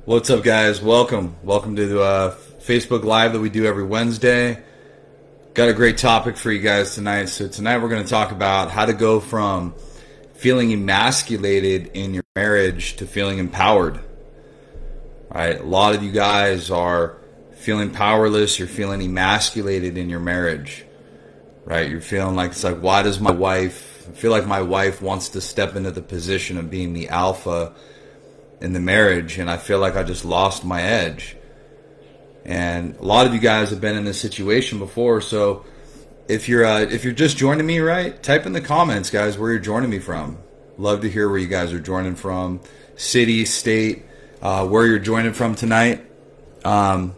What's up, guys? Welcome to the Facebook Live that we do every Wednesday. Got a great topic for you guys tonight. So tonight we're going to talk about how to go from feeling emasculated in your marriage to feeling empowered. All right, a lot of you guys are feeling powerless. You're feeling emasculated in your marriage. Right? You're feeling like, it's like, why does my wife, I feel like my wife wants to step into the position of being the alpha in the marriage, and I feel like I just lost my edge. And a lot of you guys have been in this situation before, so if you're just joining me, right, type in the comments, guys, where you're joining me from. Love to hear where you guys are joining from, city, state, where you're joining from tonight. And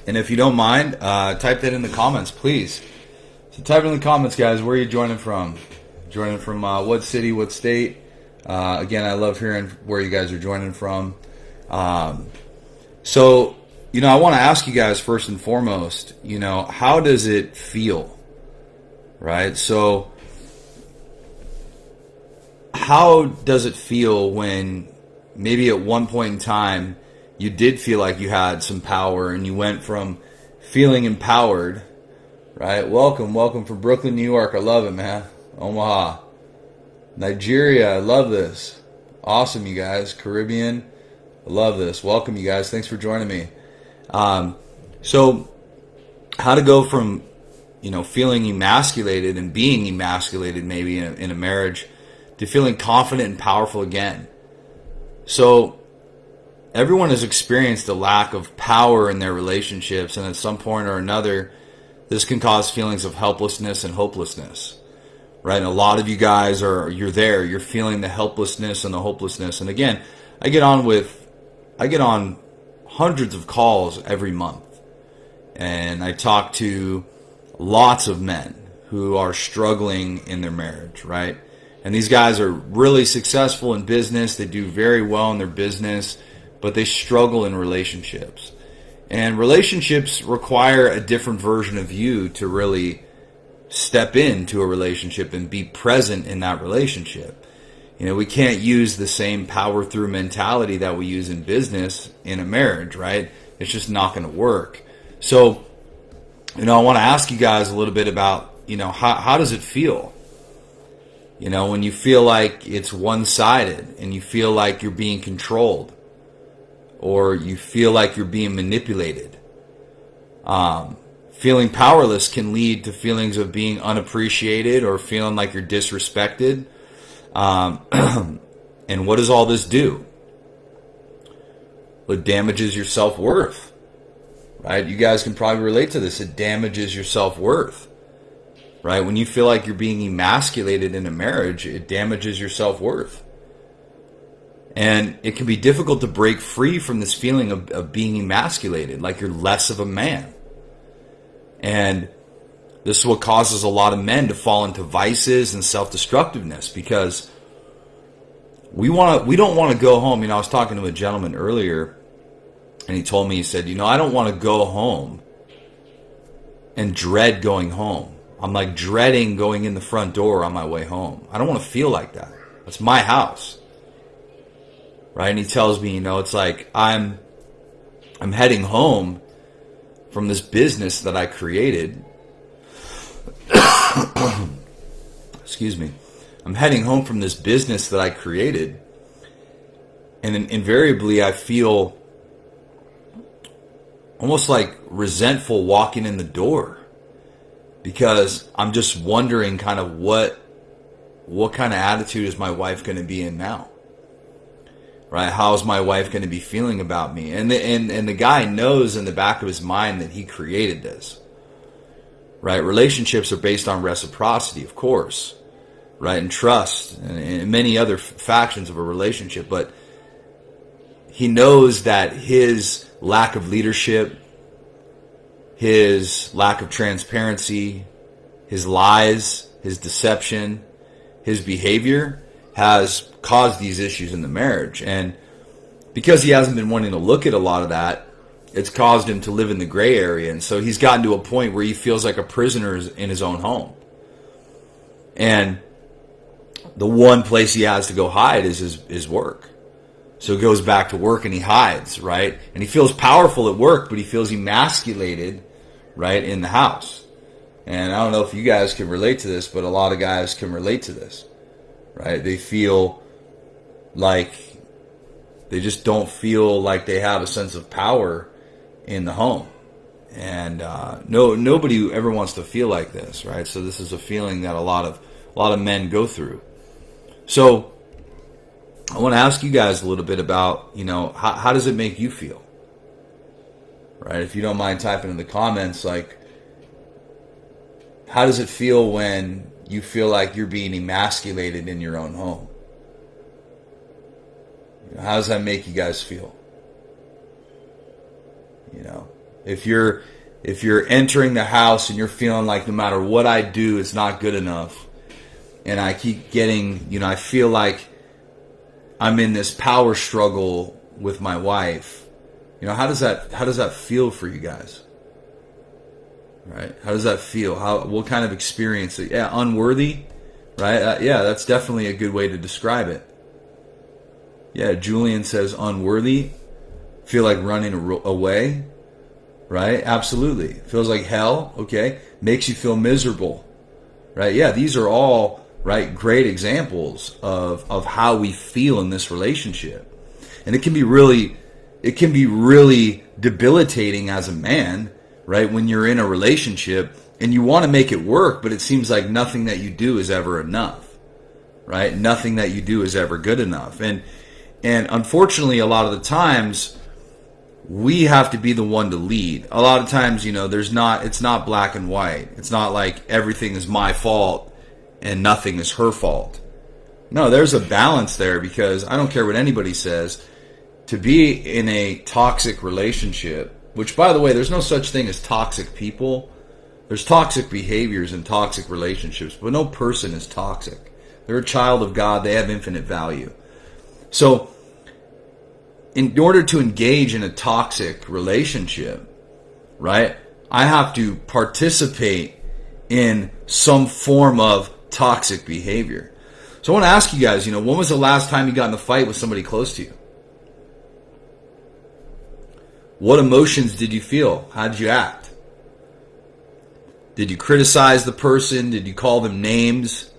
if you don't mind, type that in the comments, please. So type in the comments, guys, where you're joining from. Joining from what city, what state. Again, I love hearing where you guys are joining from. So, I want to ask you guys first and foremost, how does it feel? Right? So, how does it feel when maybe at one point in time you did feel like you had some power and you went from feeling empowered, right? Welcome from Brooklyn, New York. I love it, man. Omaha. Nigeria, I love this. Awesome, you guys. Caribbean, I love this. Welcome, you guys. Thanks for joining me. So, how to go from, feeling emasculated and being emasculated maybe in a marriage to feeling confident and powerful again. So, everyone has experienced a lack of power in their relationships, and at some point or another, this can cause feelings of helplessness and hopelessness. Right, and a lot of you guys you're there. You're feeling the helplessness and the hopelessness. And again, I get on hundreds of calls every month, and I talk to lots of men who are struggling in their marriage. Right, and these guys are really successful in business. They do very well in their business, but they struggle in relationships. And relationships require a different version of you to really step into a relationship and be present in that relationship. We can't use the same power through mentality that we use in business in a marriage, right? It's just not going to work. So, I want to ask you guys a little bit about, how does it feel? When you feel like it's one-sided and you feel like you're being controlled or you feel like you're being manipulated. Feeling powerless can lead to feelings of being unappreciated or feeling like you're disrespected. And what does all this do? Well, it damages your self-worth. Right? You guys can probably relate to this. It damages your self-worth. Right? When you feel like you're being emasculated in a marriage, it damages your self-worth. And it can be difficult to break free from this feeling of being emasculated, like you're less of a man. And this is what causes a lot of men to fall into vices and self-destructiveness, because we don't want to go home. I was talking to a gentleman earlier, and he told me, he said, I don't want to go home and dread going home. I'm like dreading going in the front door on my way home. I don't want to feel like that. It's my house. Right? And he tells me, it's like I'm heading home from this business that I created. Excuse me. I'm heading home from this business that I created, and invariably I feel almost like resentful walking in the door, because I'm just wondering kind of what kind of attitude is my wife going to be in now. Right? How's my wife going to be feeling about me? And the guy knows in the back of his mind that he created this. Right? Relationships are based on reciprocity, of course. Right? And trust and many other factions of a relationship. But he knows that his lack of leadership, his lack of transparency, his lies, his deception, his behavior has caused these issues in the marriage. And because he hasn't been wanting to look at a lot of that, it's caused him to live in the gray area. And so he's gotten to a point where he feels like a prisoner in his own home. And the one place he has to go hide is his work. So he goes back to work and he hides, right? And he feels powerful at work, but he feels emasculated, right, in the house. And I don't know if you guys can relate to this, but a lot of guys can relate to this, right? They feel like they just don't feel like they have a sense of power in the home. And nobody ever wants to feel like this, right? So this is a feeling that a lot of men go through. So I want to ask you guys a little bit about, how does it make you feel? Right? If you don't mind typing in the comments, like, how does it feel when you feel like you're being emasculated in your own home? How does that make you guys feel? If you're entering the house and you're feeling like no matter what I do, it's not good enough, and I keep getting, I feel like I'm in this power struggle with my wife. How does that feel for you guys? Right? How does that feel? What kind of experience? Yeah, unworthy, right? Yeah, that's definitely a good way to describe it. Yeah, Julian says unworthy. Feel like running away, right? Absolutely. Feels like hell. Okay, makes you feel miserable, right? Yeah, these are all right great examples of how we feel in this relationship, and it can be really debilitating as a man, right? When you're in a relationship and you want to make it work, but it seems like nothing that you do is ever enough, right? Nothing that you do is ever good enough, and unfortunately, a lot of the times we have to be the one to lead. A lot of times, it's not black and white. It's not like everything is my fault and nothing is her fault. No, there's a balance there, because I don't care what anybody says, to be in a toxic relationship, which, by the way, there's no such thing as toxic people. There's toxic behaviors and toxic relationships, but no person is toxic. They're a child of God. They have infinite value. So in order to engage in a toxic relationship, right, I have to participate in some form of toxic behavior. So I want to ask you guys, when was the last time you got in a fight with somebody close to you? What emotions did you feel? How did you act? Did you criticize the person? Did you call them names?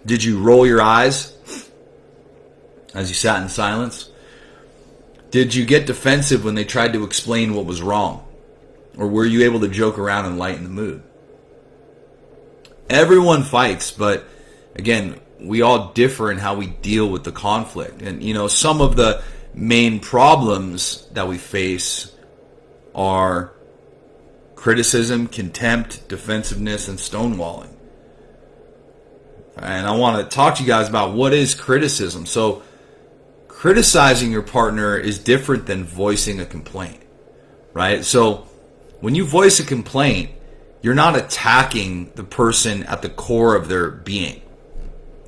Did you roll your eyes as you sat in silence? Did you get defensive when they tried to explain what was wrong? Or were you able to joke around and lighten the mood? Everyone fights, but again, we all differ in how we deal with the conflict. And, some of the main problems that we face are criticism, contempt, defensiveness, and stonewalling. And I want to talk to you guys about what is criticism. So, criticizing your partner is different than voicing a complaint, right? So when you voice a complaint, you're not attacking the person at the core of their being.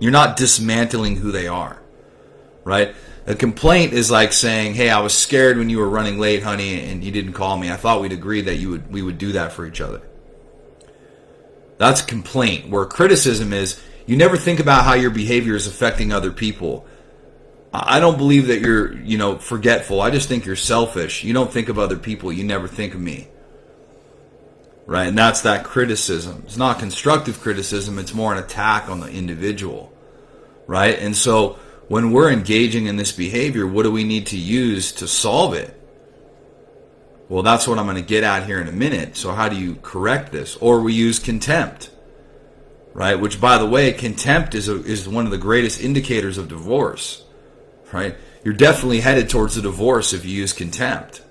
You're not dismantling who they are, right? A complaint is like saying, hey, I was scared when you were running late, honey, and you didn't call me. I thought we'd agreed that we would do that for each other. That's a complaint. Where criticism is, you never think about how your behavior is affecting other people. I don't believe that you're, forgetful. I just think you're selfish. You don't think of other people. You never think of me. Right? And that's that criticism. It's not constructive criticism. It's more an attack on the individual. Right? And so when we're engaging in this behavior, what do we need to use to solve it? Well, that's what I'm going to get at here in a minute. So how do you correct this? Or we use contempt. Right? Which, by the way, contempt is one of the greatest indicators of divorce. Right? You're definitely headed towards a divorce if you use contempt.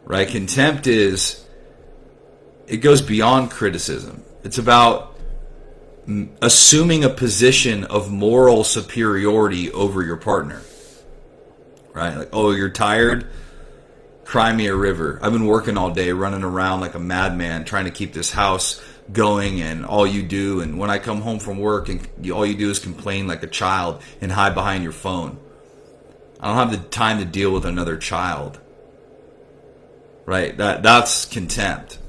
Right? Contempt it goes beyond criticism. It's about assuming a position of moral superiority over your partner. Right? Like, oh, you're tired? Cry me a river. I've been working all day, running around like a madman, trying to keep this house going, and all you do, and when I come home from work, and all you do is complain like a child and hide behind your phone. I don't have the time to deal with another child. Right? That's contempt.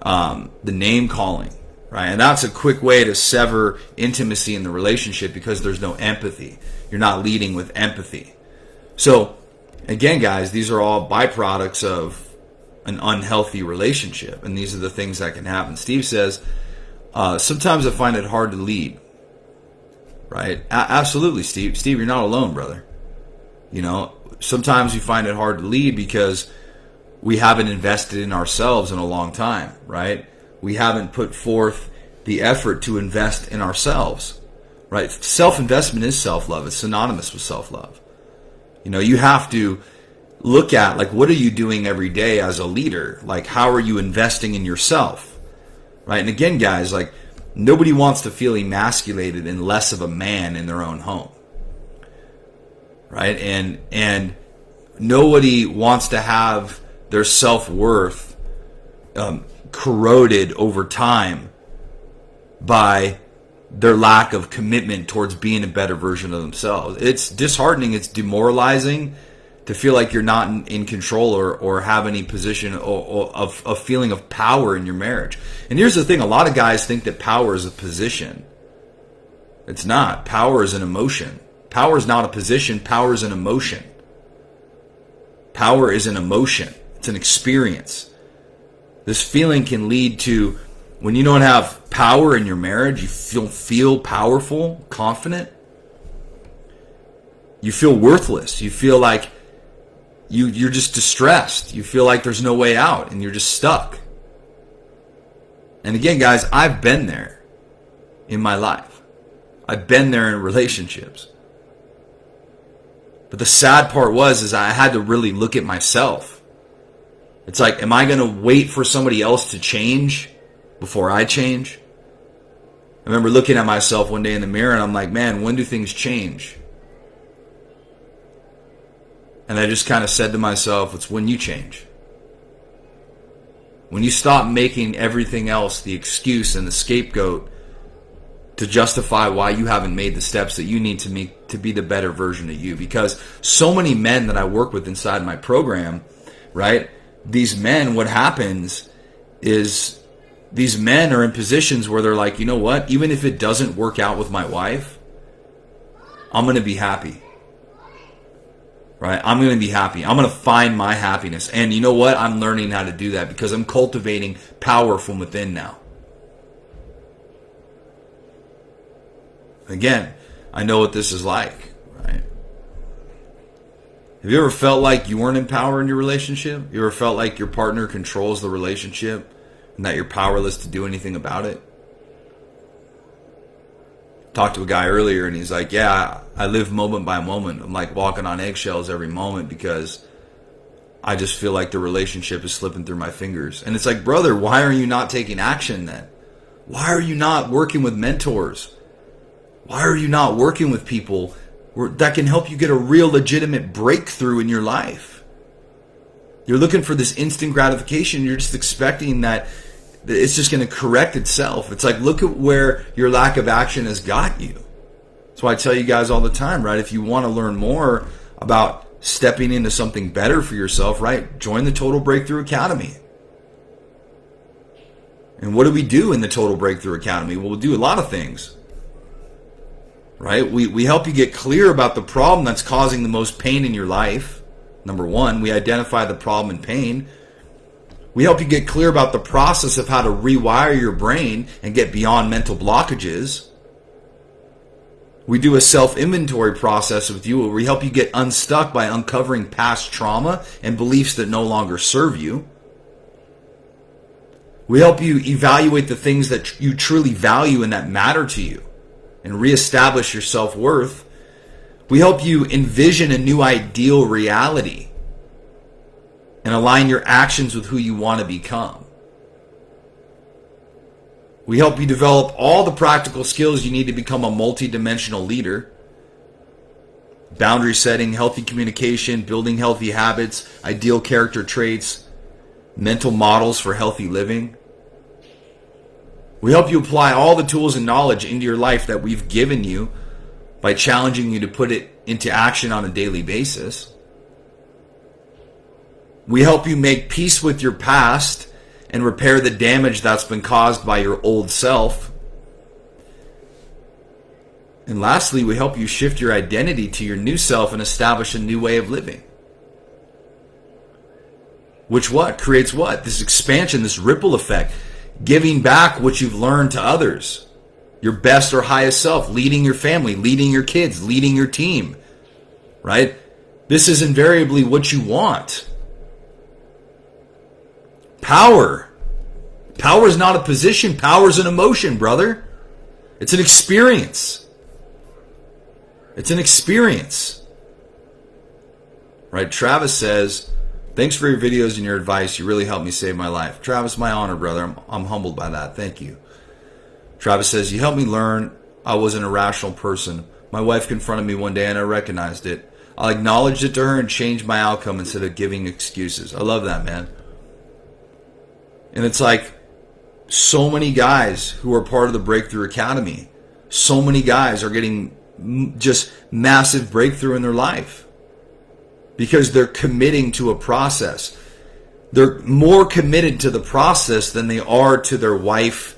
The name calling. Right? And that's a quick way to sever intimacy in the relationship, because there's no empathy. You're not leading with empathy. So, again, guys, these are all byproducts of an unhealthy relationship, and these are the things that can happen. Steve says, sometimes I find it hard to lead. Right? Absolutely, Steve. Steve, you're not alone, brother. You know, sometimes we find it hard to lead because we haven't invested in ourselves in a long time, right? We haven't put forth the effort to invest in ourselves, right? Self-investment is self-love. It's synonymous with self-love. You know, you have to look at, like, what are you doing every day as a leader? Like, how are you investing in yourself, right? And again, guys, like, nobody wants to feel emasculated and less of a man in their own home, right? And nobody wants to have their self-worth corroded over time by their lack of commitment towards being a better version of themselves. It's disheartening. It's demoralizing to feel like you're not in control or have any position of a feeling of power in your marriage. And here's the thing. A lot of guys think that power is a position. It's not. Power is an emotion. Power is not a position. Power is an emotion. Power is an emotion. It's an experience. This feeling can lead to, when you don't have power in your marriage, you don't feel powerful, confident. You feel worthless. You feel like you're just distressed. You feel like there's no way out and you're just stuck. And again, guys, I've been there in my life. I've been there in relationships. But the sad part is I had to really look at myself. It's like, am I going to wait for somebody else to change before I change? I remember looking at myself one day in the mirror and I'm like, man, when do things change? And I just kind of said to myself, it's when you change. When you stop making everything else the excuse and the scapegoat to justify why you haven't made the steps that you need to make to be the better version of you. Because so many men that I work with inside my program, right? These men, what happens is these men are in positions where they're like, you know what? Even if it doesn't work out with my wife, I'm going to be happy. Right? I'm going to be happy. I'm going to find my happiness. And you know what? I'm learning how to do that because I'm cultivating power from within now. Again, I know what this is like, right? Have you ever felt like you weren't in power in your relationship? You ever felt like your partner controls the relationship and that you're powerless to do anything about it? Talked to a guy earlier and he's like, yeah, I live moment by moment. I'm like walking on eggshells every moment because I just feel like the relationship is slipping through my fingers. And it's like, brother, why are you not taking action then? Why are you not working with mentors? Why are you not working with people that can help you get a real legitimate breakthrough in your life? You're looking for this instant gratification. You're just expecting that it's just going to correct itself. It's like, look at where your lack of action has got you. That's why I tell you guys all the time, right? If you want to learn more about stepping into something better for yourself, right? Join the Total Breakthrough Academy. And what do we do in the Total Breakthrough Academy? Well, we'll do a lot of things, right? We help you get clear about the problem that's causing the most pain in your life. Number one, we identify the problem and pain. We help you get clear about the process of how to rewire your brain and get beyond mental blockages. We do a self-inventory process with you where we help you get unstuck by uncovering past trauma and beliefs that no longer serve you. We help you evaluate the things that you truly value and that matter to you and reestablish your self-worth. We help you envision a new ideal reality and align your actions with who you want to become. We help you develop all the practical skills you need to become a multidimensional leader. Boundary setting, healthy communication, building healthy habits, ideal character traits, mental models for healthy living. We help you apply all the tools and knowledge into your life that we've given you by challenging you to put it into action on a daily basis. We help you make peace with your past and repair the damage that's been caused by your old self. And lastly, we help you shift your identity to your new self and establish a new way of living. Which what? Creates what? This expansion, this ripple effect. Giving back what you've learned to others. Your best or highest self. Leading your family. Leading your kids. Leading your team. Right? This is invariably what you want. Power. Power is not a position. Power is an emotion, brother. It's an experience. It's an experience. Right? Travis says, thanks for your videos and your advice. You really helped me save my life. Travis, my honor, brother. I'm humbled by that. Thank you. Travis says, you helped me learn I was an irrational person. My wife confronted me one day and I recognized it. I acknowledged it to her and changed my outcome instead of giving excuses. I love that, man. And it's like so many guys who are part of the Breakthrough Academy, so many guys are getting just massive breakthrough in their life because they're committing to a process. They're more committed to the process than they are to their wife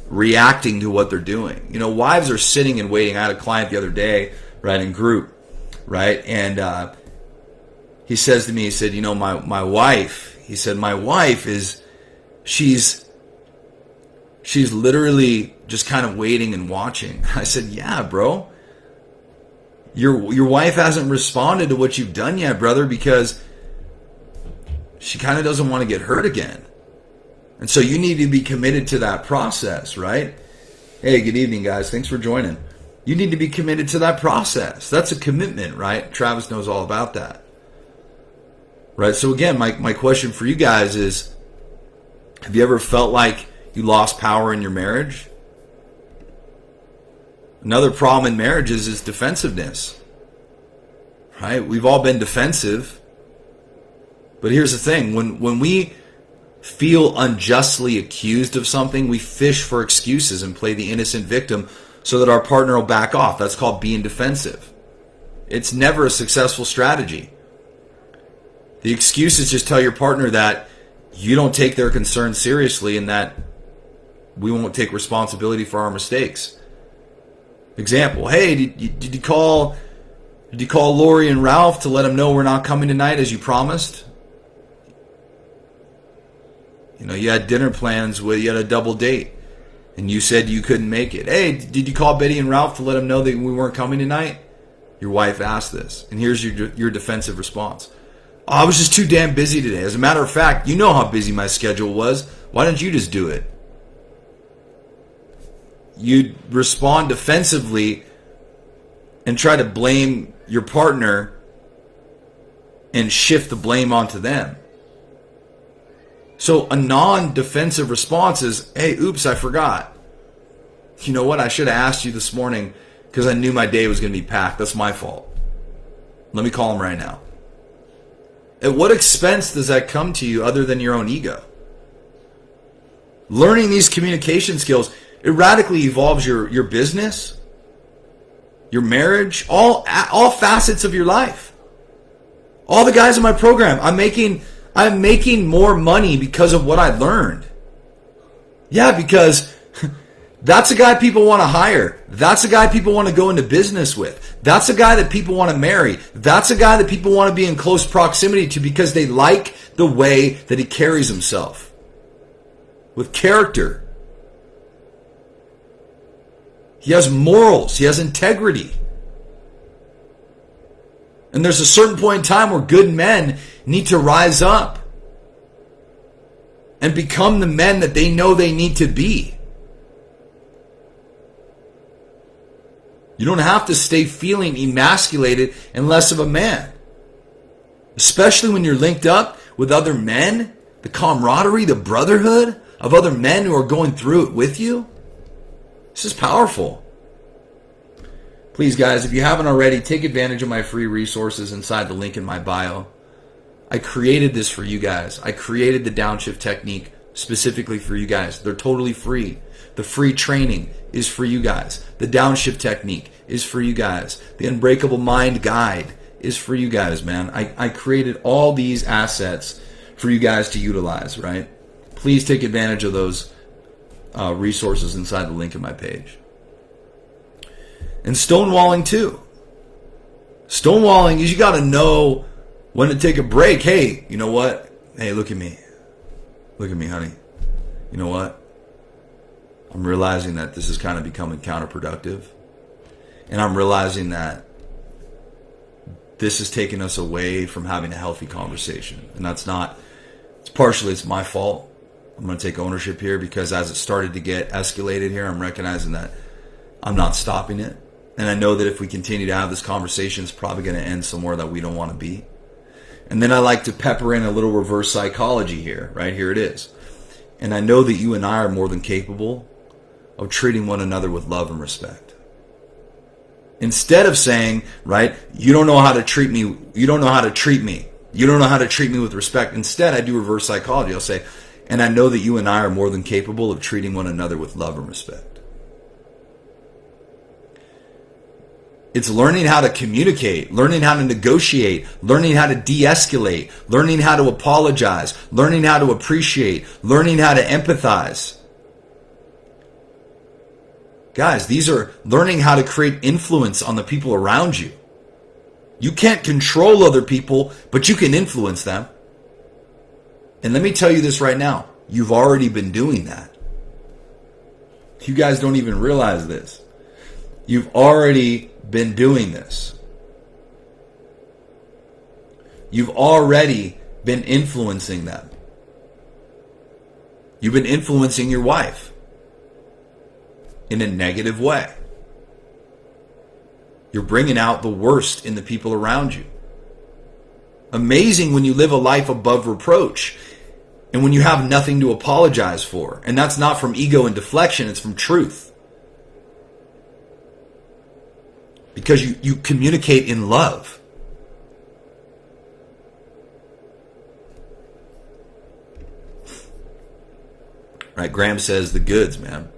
reacting to what they're doing. You know, wives are sitting and waiting. I had a client the other day, right, in group, right? And he says to me, he said, you know, my wife, he said, my wife is, she's literally just kind of waiting and watching. I said, yeah, bro. Your wife hasn't responded to what you've done yet, brother, because she kind of doesn't want to get hurt again. And so you need to be committed to that process, right? Hey, good evening, guys. Thanks for joining. You need to be committed to that process. That's a commitment, right? Travis knows all about that. Right? So again, my question for you guys is, have you ever felt like you lost power in your marriage? Another problem in marriages is defensiveness. Right? We've all been defensive. But here's the thing. When we feel unjustly accused of something, we fish for excuses and play the innocent victim so that our partner will back off. That's called being defensive. It's never a successful strategy. The excuses just tell your partner that you don't take their concerns seriously and that we won't take responsibility for our mistakes. Example, hey, did you call Lori and Ralph to let them know we're not coming tonight as you promised? You know, you had dinner plans you had a double date and you said you couldn't make it. Hey, did you call Betty and Ralph to let them know that we weren't coming tonight? Your wife asked this, and here's your defensive response. Oh, I was just too damn busy today. As a matter of fact, you know how busy my schedule was. Why didn't you just do it? You respond defensively and try to blame your partner and shift the blame onto them. So a non-defensive response is, hey, oops, I forgot. You know what? I should have asked you this morning because I knew my day was going to be packed. That's my fault. Let me call him right now. At what expense does that come to you other than your own ego? Learning these communication skills, it radically evolves your business, your marriage, all facets of your life. All the guys in my program, I'm making more money because of what I learned. Yeah, because that's a guy people want to hire. That's a guy people want to go into business with. That's a guy that people want to marry. That's a guy that people want to be in close proximity to because they like the way that he carries himself. With character. He has morals. He has integrity. And there's a certain point in time where good men need to rise up and become the men that they know they need to be. You don't have to stay feeling emasculated and less of a man. Especially when you're linked up with other men, the camaraderie, the brotherhood of other men who are going through it with you. This is powerful. Please, guys, if you haven't already, take advantage of my free resources inside the link in my bio. I created this for you guys. I created the downshift technique specifically for you guys. They're totally free. The free training is for you guys. The downshift technique is for you guys. The Unbreakable Mind Guide is for you guys, man. I created all these assets for you guys to utilize, right? Please take advantage of those resources inside the link in my page. And stonewalling too. Stonewalling is you got to know when to take a break. Hey, you know what? Hey, look at me. Look at me, honey. You know what? I'm realizing that this is kind of becoming counterproductive. And I'm realizing that this is taking us away from having a healthy conversation. And that's not, it's my fault. I'm going to take ownership here because as it started to get escalated here, I'm recognizing that I'm not stopping it. And I know that if we continue to have this conversation, it's probably going to end somewhere that we don't want to be. And then I like to pepper in a little reverse psychology here. Right here it is. And I know that you and I are more than capable of treating one another with love and respect. Instead of saying, right, you don't know how to treat me. You don't know how to treat me. You don't know how to treat me with respect. Instead, I do reverse psychology. I'll say, and I know that you and I are more than capable of treating one another with love and respect. It's learning how to communicate, learning how to negotiate, learning how to de-escalate, learning how to apologize, learning how to appreciate, learning how to empathize. Guys, these are learning how to create influence on the people around you. You can't control other people, but you can influence them. And let me tell you this right now. You've already been doing that. You guys don't even realize this. You've already been doing this. You've already been influencing them. You've been influencing your wife in a negative way. You're bringing out the worst in the people around you. Amazing when you live a life above reproach and when you have nothing to apologize for. And that's not from ego and deflection, it's from truth. Because you communicate in love. Right, Graham says the goods, man.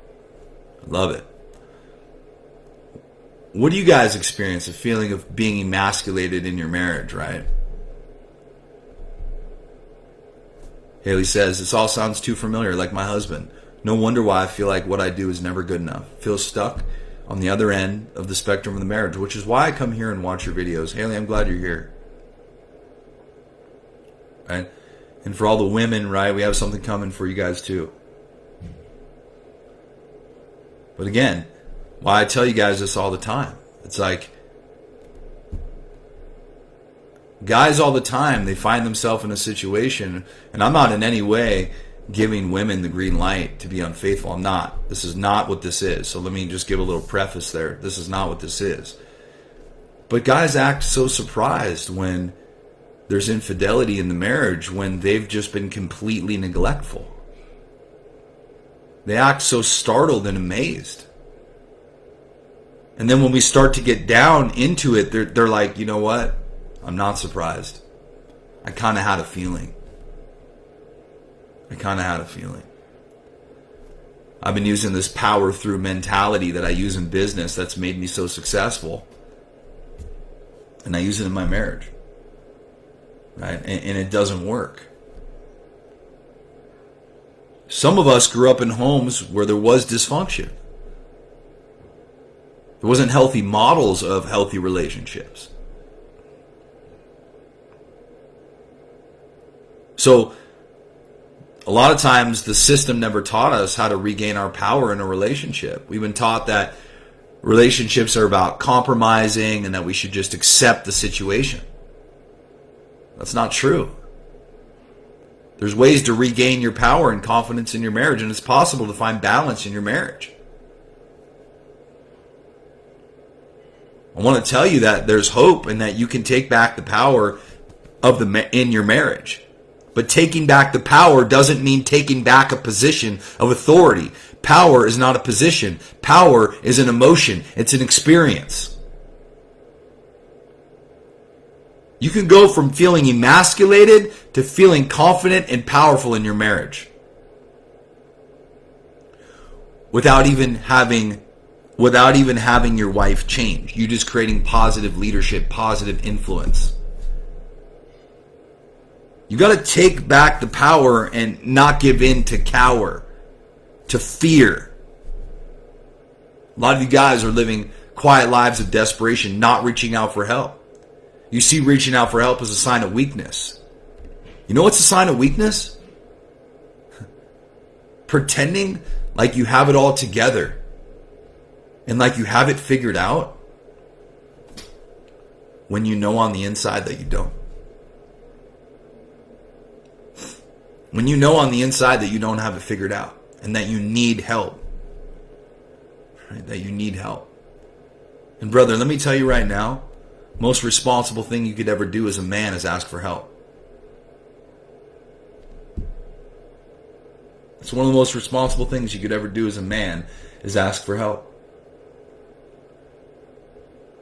I love it. What do you guys experience? A feeling of being emasculated in your marriage, right? Haley says, this all sounds too familiar, like my husband. No wonder why I feel like what I do is never good enough. Feel stuck on the other end of the spectrum of the marriage, which is why I come here and watch your videos. Haley, I'm glad you're here. Right? And for all the women, right, we have something coming for you guys too. But again, why I tell you guys this all the time. It's like, guys all the time, they find themselves in a situation, and I'm not in any way giving women the green light to be unfaithful. I'm not. This is not what this is. So let me just give a little preface there. This is not what this is. But guys act so surprised when there's infidelity in the marriage when they've just been completely neglectful. They act so startled and amazed. And then when we start to get down into it, they're like, you know what? I'm not surprised. I kind of had a feeling. I've been using this power through mentality that I use in business that's made me so successful. And I use it in my marriage. Right? And it doesn't work. Some of us grew up in homes where there was dysfunction. There wasn't healthy models of healthy relationships. So, a lot of times the system never taught us how to regain our power in a relationship. We've been taught that relationships are about compromising and that we should just accept the situation. That's not true. There's ways to regain your power and confidence in your marriage, and it's possible to find balance in your marriage. I want to tell you that there's hope and that you can take back the power of in your marriage. But taking back the power doesn't mean taking back a position of authority. Power is not a position. Power is an emotion. It's an experience. You can go from feeling emasculated to feeling confident and powerful in your marriage without even having your wife change. You just creating positive leadership, positive influence. You got to take back the power and not give in to cower, to fear. A lot of you guys are living quiet lives of desperation, not reaching out for help. You see reaching out for help as a sign of weakness. You know what's a sign of weakness? Pretending like you have it all together and like you have it figured out when you know on the inside that you don't. When you know on the inside that you don't have it figured out and that you need help. Right? That you need help. And brother, let me tell you right now, most responsible thing you could ever do as a man is ask for help. It's one of the most responsible things you could ever do as a man is ask for help.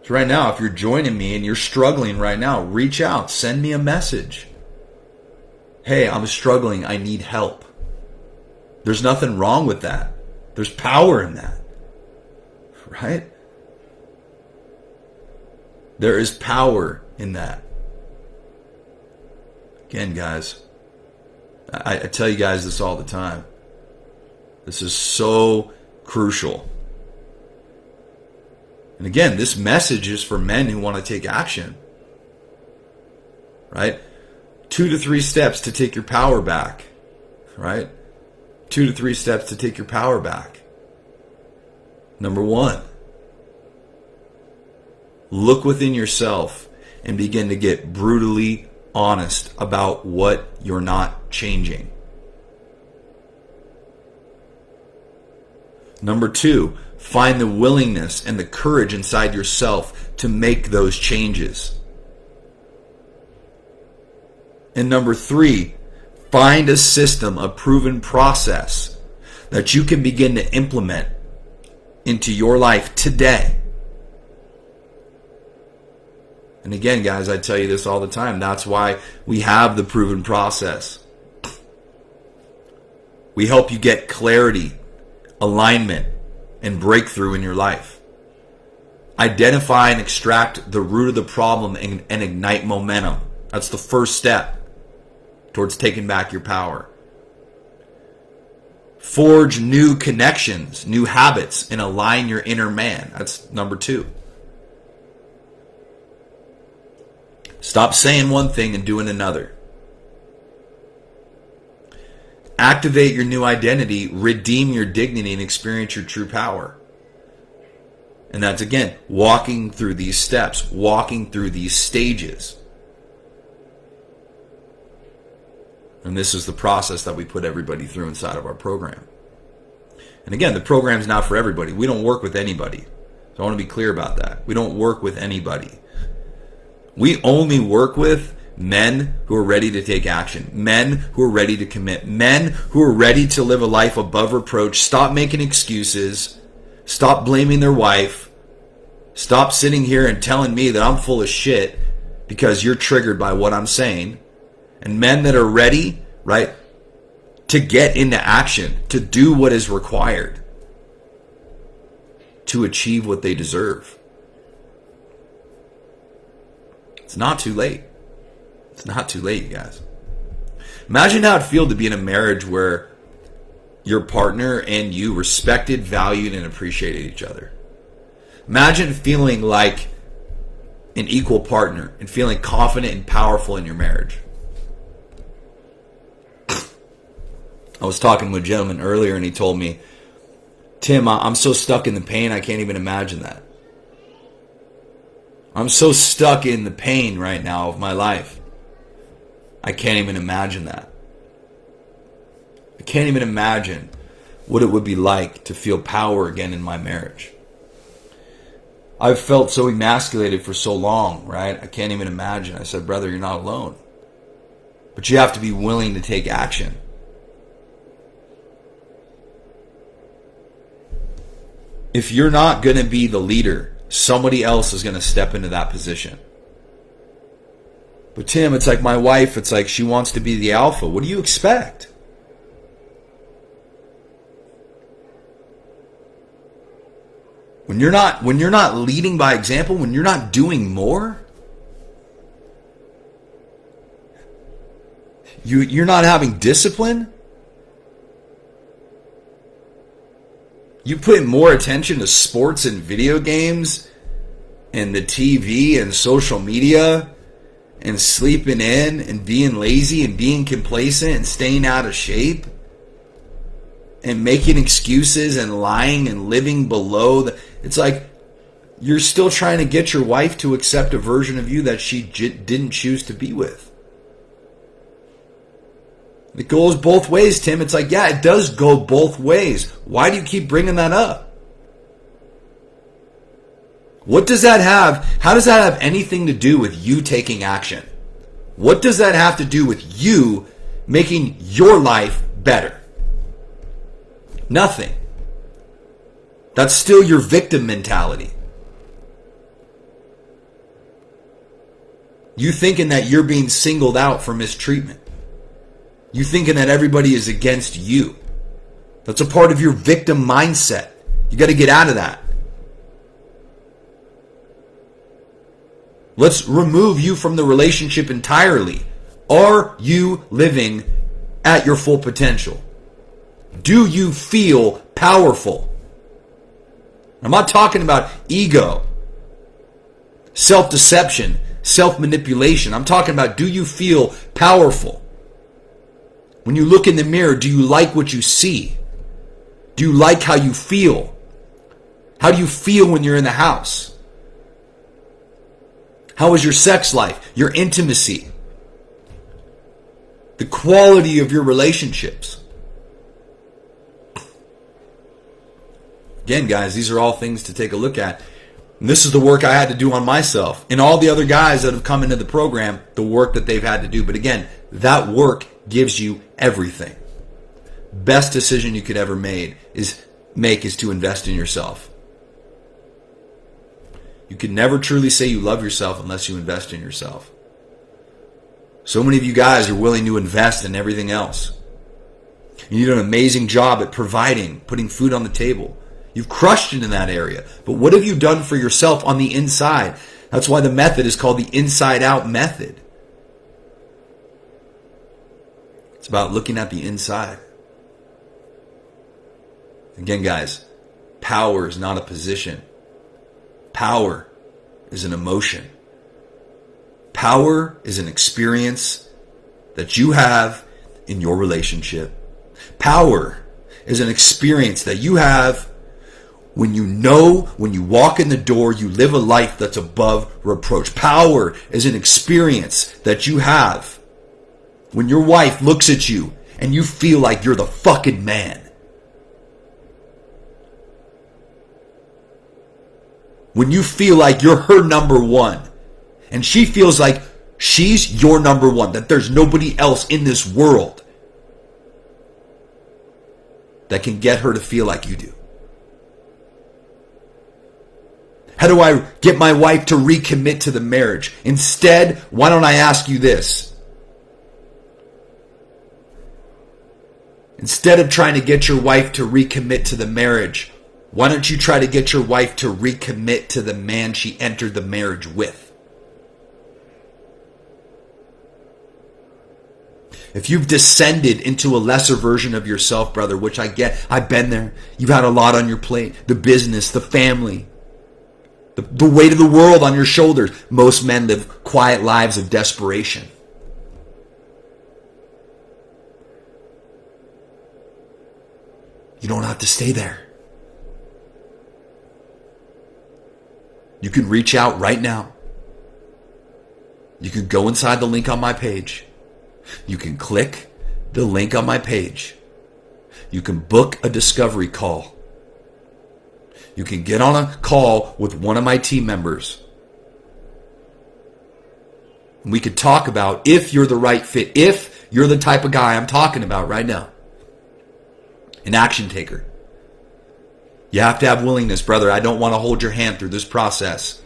So right now, if you're joining me and you're struggling right now, reach out, send me a message. Hey, I'm struggling, I need help. There's nothing wrong with that. There's power in that. Right? There is power in that. Again, guys, I tell you guys this all the time. This is so crucial. And again, this message is for men who want to take action. Right? 2 to 3 steps to take your power back. Right? 2 to 3 steps to take your power back. Number 1. Look within yourself and begin to get brutally honest about what you're not changing. Number 2, find the willingness and the courage inside yourself to make those changes. And number 3, find a system, a proven process that you can begin to implement into your life today. And again, guys, I tell you this all the time. That's why we have the proven process. We help you get clarity, alignment, and breakthrough in your life. Identify and extract the root of the problem and ignite momentum. That's the first step towards taking back your power. Forge new connections, new habits, and align your inner man. That's number 2. Stop saying one thing and doing another. Activate your new identity, redeem your dignity, and experience your true power. And that's, again, walking through these steps, walking through these stages. And this is the process that we put everybody through inside of our program. And again, the program's not for everybody. We don't work with anybody. So I want to be clear about that. We don't work with anybody. We only work with men who are ready to take action, men who are ready to commit, men who are ready to live a life above reproach, stop making excuses, stop blaming their wife, stop sitting here and telling me that I'm full of shit because you're triggered by what I'm saying, and men that are ready, right, to get into action, to do what is required to achieve what they deserve. It's not too late. It's not too late, you guys. Imagine how it'd feel to be in a marriage where your partner and you respected, valued, and appreciated each other. Imagine feeling like an equal partner and feeling confident and powerful in your marriage. I was talking with a gentleman earlier and he told me, Tim, I'm so stuck in the pain, I can't even imagine that. I'm so stuck in the pain right now of my life. I can't even imagine that. I can't even imagine what it would be like to feel power again in my marriage. I've felt so emasculated for so long, right? I can't even imagine. I said, brother, you're not alone. But you have to be willing to take action. If you're not going to be the leader, somebody else is going to step into that position. But Tim, it's like my wife, it's like she wants to be the alpha. What do you expect? When you're not leading by example, when you're not doing more, you're not having discipline, You put more attention to sports and video games and the TV and social media and sleeping in and being lazy and being complacent and staying out of shape and making excuses and lying and living below it's like you're still trying to get your wife to accept a version of you that she didn't choose to be with. It goes both ways, Tim. It's like, yeah, it does go both ways. Why do you keep bringing that up? What does that have? How does that have anything to do with you taking action? What does that have to do with you making your life better? Nothing. That's still your victim mentality. You thinking that you're being singled out for mistreatment. You thinking that everybody is against you. That's a part of your victim mindset. You got to get out of that. Let's remove you from the relationship entirely. Are you living at your full potential? Do you feel powerful? I'm not talking about ego, self-deception, self-manipulation. I'm talking about, do you feel powerful? When you look in the mirror, do you like what you see? Do you like how you feel? How do you feel when you're in the house? How is your sex life, your intimacy, the quality of your relationships? Again, guys, these are all things to take a look at. And this is the work I had to do on myself. And all the other guys that have come into the program, the work that they've had to do. But again, that work gives you everything. Best decision you could ever make is to invest in yourself. You can never truly say you love yourself unless you invest in yourself. So many of you guys are willing to invest in everything else. You did an amazing job at providing, putting food on the table. You've crushed it in that area. But what have you done for yourself on the inside? That's why the method is called the inside out method. It's about looking at the inside. Again, guys, power is not a position. Power is an emotion. Power is an experience that you have in your relationship. Power is an experience that you have when you know, when you walk in the door, you live a life that's above reproach. Power is an experience that you have when your wife looks at you and you feel like you're the fucking man. When you feel like you're her number one and she feels like she's your number one, that there's nobody else in this world that can get her to feel like you do. How do I get my wife to recommit to the marriage? Instead, why don't I ask you this? Instead of trying to get your wife to recommit to the marriage, why don't you try to get your wife to recommit to the man she entered the marriage with? If you've descended into a lesser version of yourself, brother, which I get, I've been there. You've had a lot on your plate. The business, the family, the weight of the world on your shoulders. Most men live quiet lives of desperation. You don't have to stay there. You can reach out right now. You can go inside the link on my page. You can click the link on my page. You can book a discovery call. You can get on a call with one of my team members. We could talk about if you're the right fit, if you're the type of guy I'm talking about right now. An action taker. You have to have willingness, brother. I don't want to hold your hand through this process.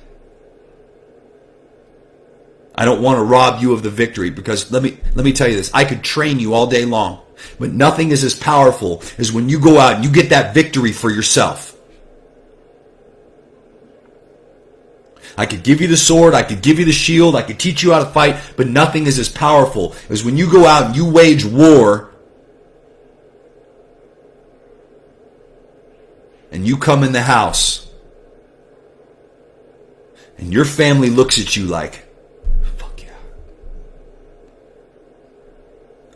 I don't want to rob you of the victory, because let me tell you this. I could train you all day long, but nothing is as powerful as when you go out and you get that victory for yourself. I could give you the sword, I could give you the shield, I could teach you how to fight, but nothing is as powerful as when you go out and you wage war and you come in the house and your family looks at you like, fuck yeah,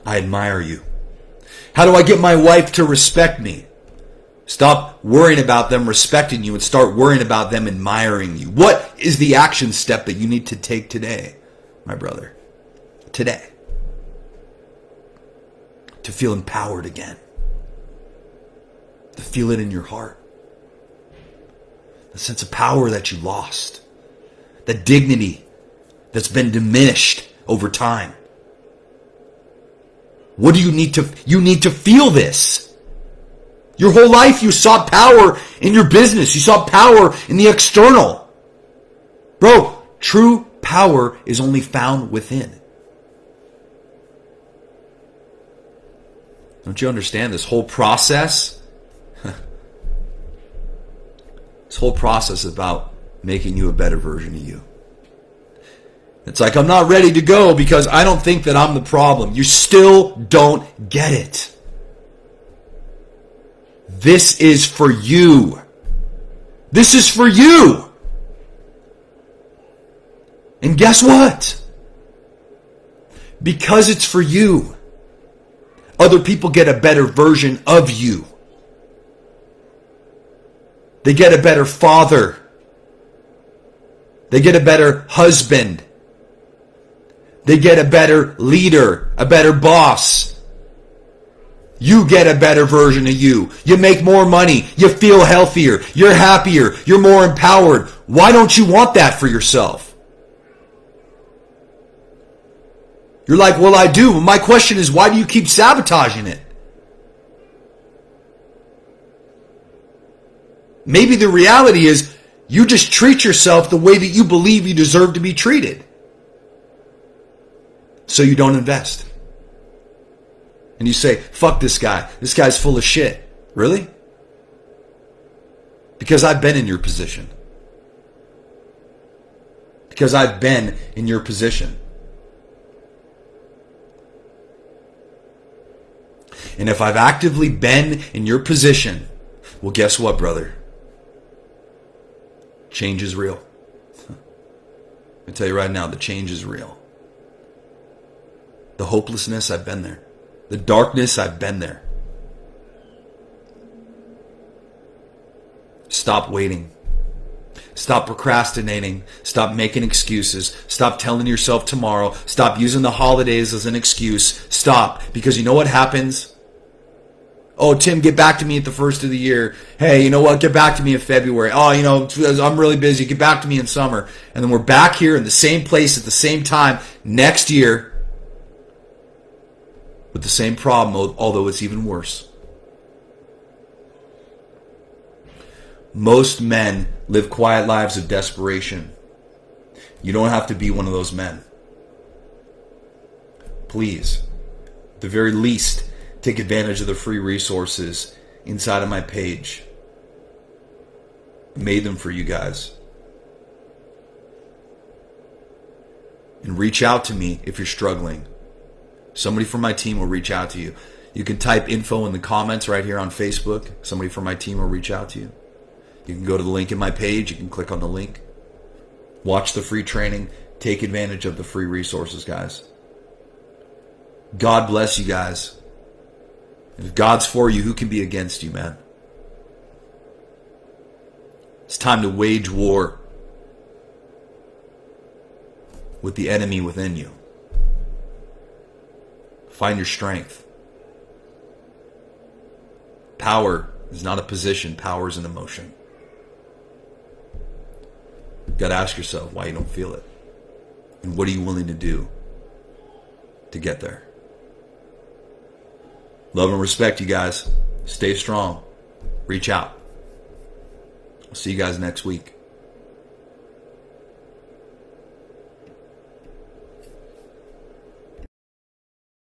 I admire you. How do I get my wife to respect me? Stop worrying about them respecting you and start worrying about them admiring you. What is the action step that you need to take today, my brother? Today. To feel empowered again. To feel it in your heart. The sense of power that you lost. The dignity that's been diminished over time. What do you need to... You need to feel this. Your whole life you sought power in your business. You sought power in the external. Bro, true power is only found within. Don't you understand this whole process? This whole process is about making you a better version of you. It's like, I'm not ready to go because I don't think that I'm the problem. You still don't get it. This is for you. This is for you. And guess what? Because it's for you, other people get a better version of you. They get a better father. They get a better husband. They get a better leader, a better boss. You get a better version of you. You make more money. You feel healthier. You're happier. You're more empowered. Why don't you want that for yourself? You're like, well, I do. My question is, why do you keep sabotaging it? Maybe the reality is you just treat yourself the way that you believe you deserve to be treated. So you don't invest. And you say, fuck this guy. This guy's full of shit. Really? Because I've been in your position. Because I've been in your position. And if I've actively been in your position, well, guess what, brother? Change is real. I tell you right now, the change is real. The hopelessness, I've been there. The darkness, I've been there. Stop waiting. Stop procrastinating. Stop making excuses. Stop telling yourself tomorrow. Stop using the holidays as an excuse. Stop. Because you know what happens? Oh, Tim, get back to me at the first of the year. Hey, you know what? Get back to me in February. Oh, you know, I'm really busy. Get back to me in summer. And then we're back here in the same place at the same time next year with the same problem, although it's even worse. Most men live quiet lives of desperation. You don't have to be one of those men. Please, at the very least, take advantage of the free resources inside of my page. I made them for you guys. And reach out to me if you're struggling. Somebody from my team will reach out to you. You can type info in the comments right here on Facebook. Somebody from my team will reach out to you. You can go to the link in my page. You can click on the link. Watch the free training. Take advantage of the free resources, guys. God bless you guys. If God's for you, who can be against you, man? It's time to wage war with the enemy within you. Find your strength. Power is not a position. Power is an emotion. You've got to ask yourself why you don't feel it. And what are you willing to do to get there? Love and respect, you guys. Stay strong. Reach out. I'll see you guys next week.